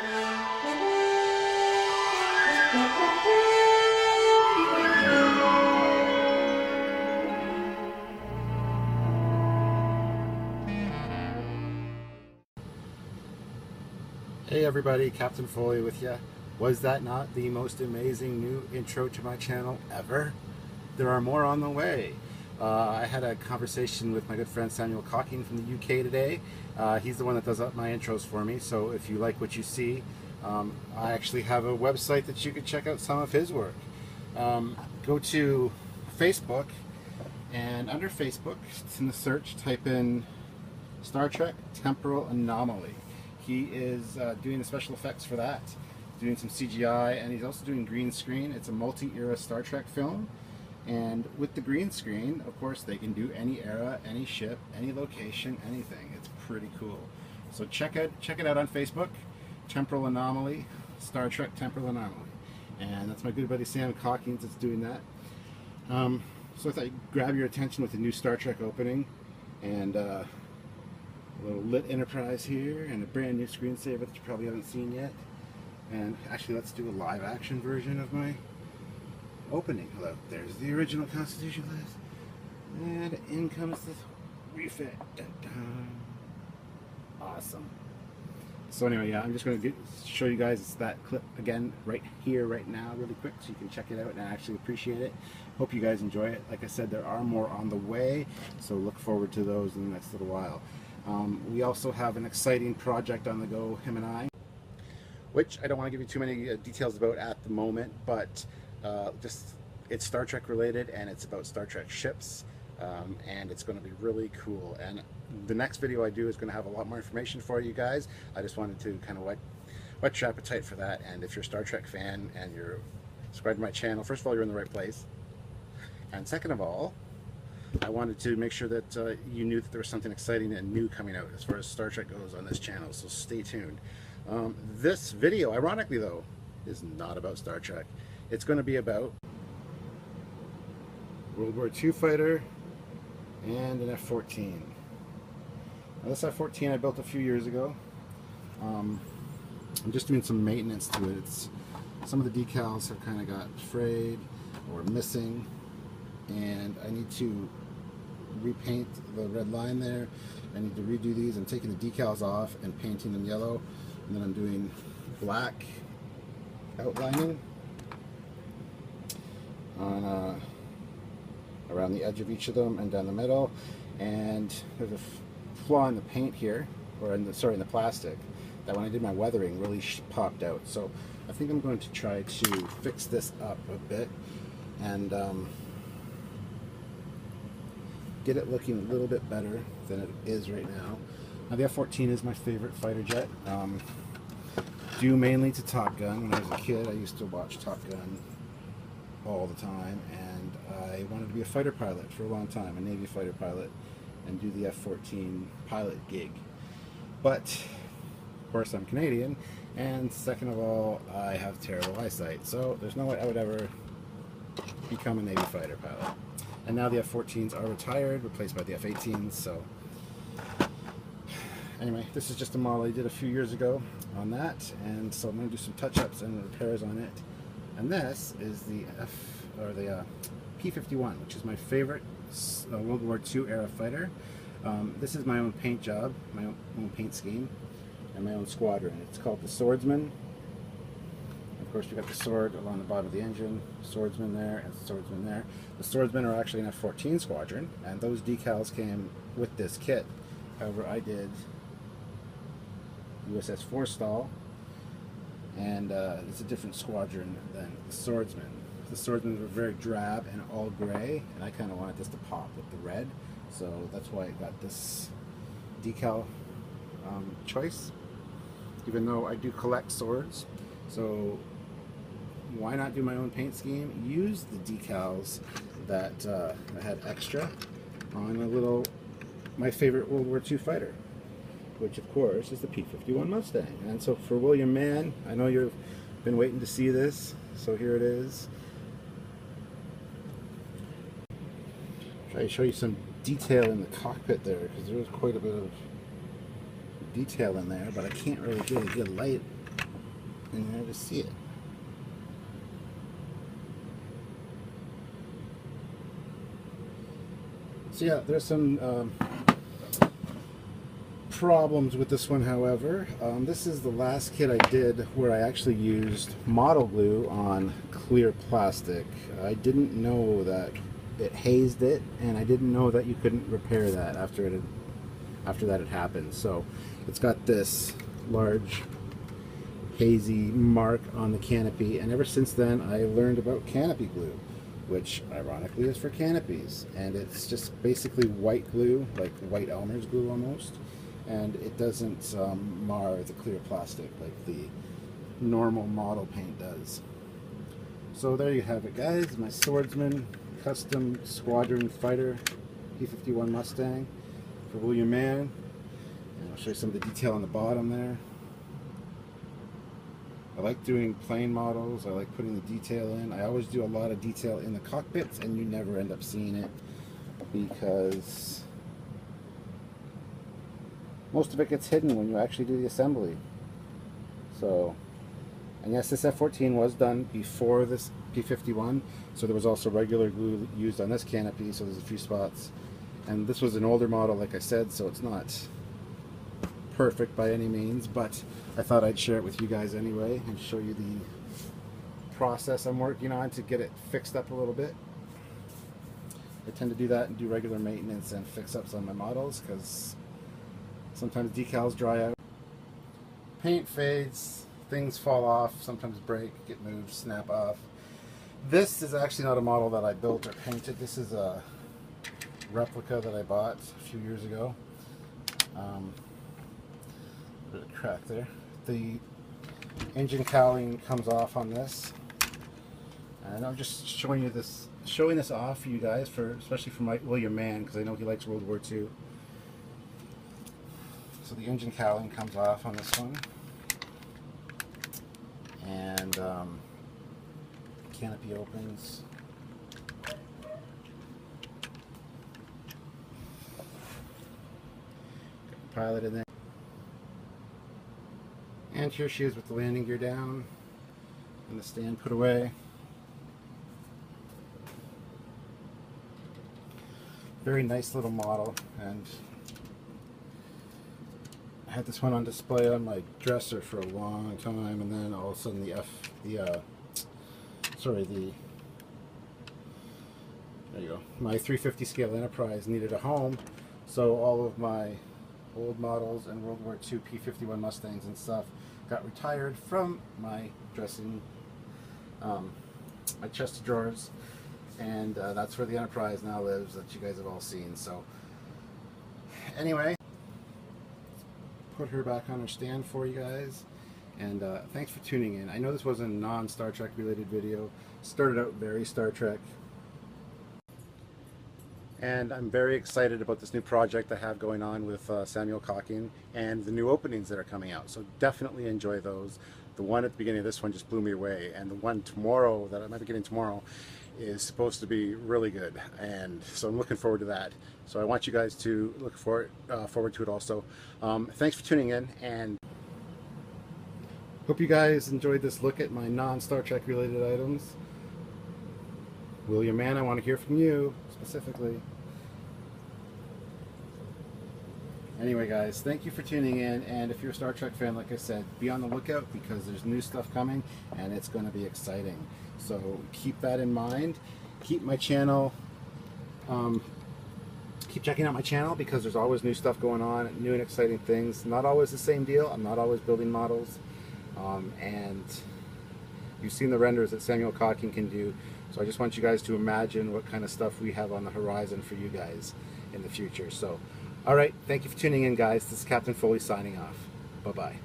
Hey everybody, Captain Foley with you. Was that not the most amazing new intro to my channel ever? There are more on the way. I had a conversation with my good friend Samuel Cockings from the UK today. He's the one that does up my intros for me, so if you like what you see, I actually have a website that you can check out some of his work. Go to Facebook, and under Facebook, in the search, type in Star Trek Temporal Anomaly. He is doing the special effects for that, doing some CGI, and he's also doing green screen. It's a multi-era Star Trek film, and with the green screen, of course, they can do any era, any ship, any location, anything. It's pretty cool. So check it out on Facebook, Temporal Anomaly, Star Trek Temporal Anomaly, and that's my good buddy Sam Cockings that's doing that. So I thought I'd grab your attention with the new Star Trek opening, and a little lit Enterprise here, and a brand new screensaver that you probably haven't seen yet. And actually, let's do a live action version of my opening. Hello, there's the original Constitution list, and in comes the refit. Dun, dun. Awesome. So anyway, yeah, I'm just going to show you guys that clip again right here, right now, really quick, so you can check it out and actually appreciate it. Hope you guys enjoy it. Like I said, there are more on the way, so look forward to those in the next little while. We also have an exciting project on the go, him and I, which I don't want to give you too many details about at the moment, but just it's Star Trek related, and it's about Star Trek ships, and it's going to be really cool. And the next video I do is going to have a lot more information for you guys. I just wanted to kind of whet your appetite for that. And if you're a Star Trek fan and you're subscribed to my channel, first of all, you're in the right place, and second of all, I wanted to make sure that you knew that there was something exciting and new coming out as far as Star Trek goes on this channel, so stay tuned. This video, ironically though, is not about Star Trek. It's going to be about World War II fighter and an F-14. Now this F-14 I built a few years ago. I'm just doing some maintenance to it. Some of the decals have kind of got frayed or missing, and I need to repaint the red line there. I need to redo these. I'm taking the decals off and painting them yellow, and then I'm doing black outlining on around the edge of each of them and down the middle. And there's a flaw in the paint here, or in the plastic, that when I did my weathering really popped out. So I think I'm going to try to fix this up a bit and get it looking a little bit better than it is right now. Now the F-14 is my favorite fighter jet, due mainly to Top Gun. When I was a kid, I used to watch Top Gun all the time, and I wanted to be a fighter pilot for a long time, a Navy fighter pilot, and do the F-14 pilot gig. But of course I'm Canadian, and second of all, I have terrible eyesight, so there's no way I would ever become a Navy fighter pilot. And now the F-14s are retired, replaced by the F-18s. So anyway, this is just a model I did a few years ago on that, and so I'm going to do some touch-ups and repairs on it. And this is the P-51, which is my favorite World War II era fighter. This is my own paint job, my own paint scheme, and my own squadron. It's called the Swordsman. Of course, you've got the sword along the bottom of the engine, swordsman there, and swordsman there. The swordsmen are actually an F-14 squadron, and those decals came with this kit. However, I did USS Forstall, and it's a different squadron than the swordsmen. The swordsmen were very drab and all gray, and I kind of wanted this to pop with the red, so that's why I got this decal choice, even though I do collect swords. So why not do my own paint scheme? Use the decals that I had extra on my favorite World War II fighter, which of course is the P-51 Mustang. And so for William Mann, I know you've been waiting to see this, so here it is. Try to show you some detail in the cockpit there, because there was quite a bit of detail in there, but I can't really get a good light in there to see it. So yeah, there's some problems with this one, however. This is the last kit I did where I actually used model glue on clear plastic. I didn't know that it hazed it, and I didn't know that you couldn't repair that after that had happened. So it's got this large hazy mark on the canopy, and ever since then I learned about canopy glue, which ironically is for canopies, and it's just basically white glue, like white Elmer's glue almost, and it doesn't mar the clear plastic like the normal model paint does. So there you have it, guys, my Swordsman custom squadron fighter P-51 Mustang for William Mann, and I'll show you some of the detail on the bottom there. I like doing plane models. I like putting the detail in. I always do a lot of detail in the cockpits, and you never end up seeing it because most of it gets hidden when you actually do the assembly. So, and yes, this F-14 was done before this P-51, so there was also regular glue used on this canopy, so there's a few spots. And this was an older model, like I said, so it's not perfect by any means, but I thought I'd share it with you guys anyway and show you the process I'm working on to get it fixed up a little bit. I tend to do that and do regular maintenance and fix ups on my models because sometimes decals dry out, paint fades, things fall off, sometimes break, get moved, snap off. This is actually not a model that I built or painted. This is a replica that I bought a few years ago. Bit of crack there. The engine cowling comes off on this, and I'm just showing this off for you guys, especially for William Mann, because I know he likes World War II. So the engine cowling comes off on this one, and canopy opens. Got the pilot in there. And here she is with the landing gear down and the stand put away. Very nice little model, and I had this one on display on my dresser for a long time, and then all of a sudden there you go, my 350 scale Enterprise needed a home, so all of my old models and World War II P-51 Mustangs and stuff got retired from my dressing, my chest of drawers, and that's where the Enterprise now lives that you guys have all seen. So anyway, put her back on her stand for you guys, and thanks for tuning in. I know this was a non-Star Trek related video, started out very Star Trek, and I'm very excited about this new project I have going on with Samuel Cockings and the new openings that are coming out. So definitely enjoy those. The one at the beginning of this one just blew me away, and the one tomorrow that I might be getting tomorrow is supposed to be really good, and so I'm looking forward to that. So I want you guys to look forward to it also. Thanks for tuning in, and hope you guys enjoyed this look at my non-Star Trek related items. William Mann, I want to hear from you specifically. Anyway, guys, thank you for tuning in, and if you're a Star Trek fan, like I said, be on the lookout because there's new stuff coming and it's going to be exciting. So keep that in mind. Keep my channel, keep checking out my channel because there's always new stuff going on, new and exciting things. Not always the same deal. I'm not always building models, and you've seen the renders that Samuel Cockings can do. So I just want you guys to imagine what kind of stuff we have on the horizon for you guys in the future. So, all right, thank you for tuning in, guys. This is Captain Foley signing off. Bye-bye.